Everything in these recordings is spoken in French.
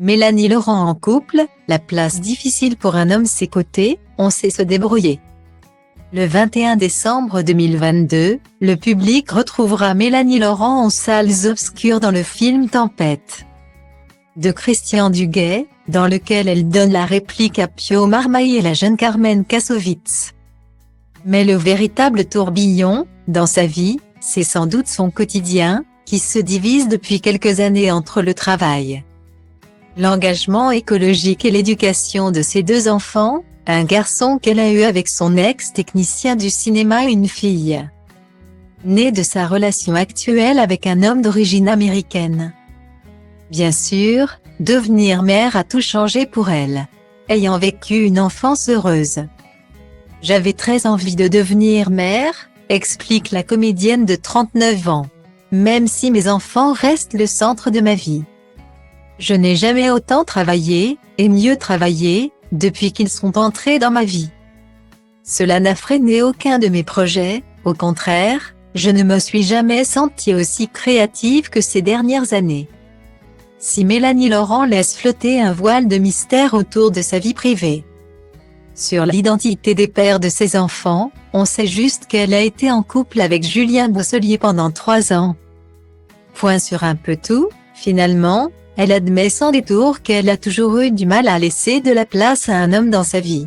Mélanie Laurent en couple, la place difficile pour un homme ses côtés, on sait se débrouiller. Le 21 décembre 2022, le public retrouvera Mélanie Laurent en salles obscures dans le film Tempête de Christian Duguay, dans lequel elle donne la réplique à Pio Marmaille et la jeune Carmen Kassovitz. Mais le véritable tourbillon, dans sa vie, c'est sans doute son quotidien, qui se divise depuis quelques années entre le travail, l'engagement écologique et l'éducation de ses deux enfants, un garçon qu'elle a eu avec son ex-technicien du cinéma et une fille née de sa relation actuelle avec un homme d'origine américaine. Bien sûr, devenir mère a tout changé pour elle, ayant vécu une enfance heureuse. « J'avais très envie de devenir mère », explique la comédienne de 39 ans, même si mes enfants restent le centre de ma vie. Je n'ai jamais autant travaillé, et mieux travaillé, depuis qu'ils sont entrés dans ma vie. Cela n'a freiné aucun de mes projets, au contraire, je ne me suis jamais sentie aussi créative que ces dernières années. Si Mélanie Laurent laisse flotter un voile de mystère autour de sa vie privée sur l'identité des pères de ses enfants, on sait juste qu'elle a été en couple avec Julien Boisselier pendant 3 ans. Point sur un peu tout, finalement, elle admet sans détour qu'elle a toujours eu du mal à laisser de la place à un homme dans sa vie.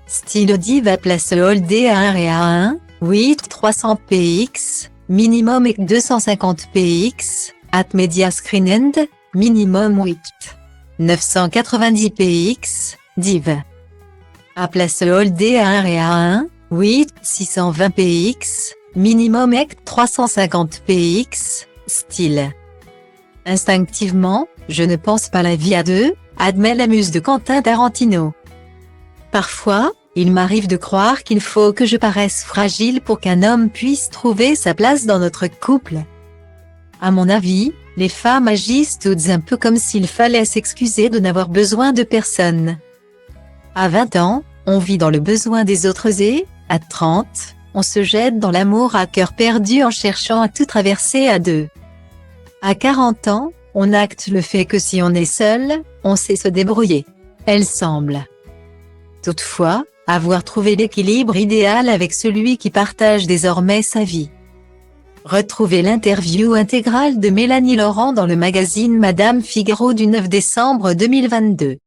Style diva place Holdé à 1 et à 1, 8 300 px, minimum et 250 px, at media screen end, minimum 8 990 px, div. À place Holdé à 1 et à 1, 8 620 px, minimum et 350 px, style. Instinctivement, je ne pense pas la vie à deux, admet la muse de Quentin Tarantino. Parfois, il m'arrive de croire qu'il faut que je paraisse fragile pour qu'un homme puisse trouver sa place dans notre couple. À mon avis, les femmes agissent toutes un peu comme s'il fallait s'excuser de n'avoir besoin de personne. À 20 ans, on vit dans le besoin des autres et, à 30, on se jette dans l'amour à cœur perdu en cherchant à tout traverser à deux. À 40 ans, on acte le fait que si on est seul, on sait se débrouiller. Elle semble toutefois avoir trouvé l'équilibre idéal avec celui qui partage désormais sa vie. Retrouvez l'interview intégrale de Mélanie Laurent dans le magazine Madame Figaro du 9 décembre 2022.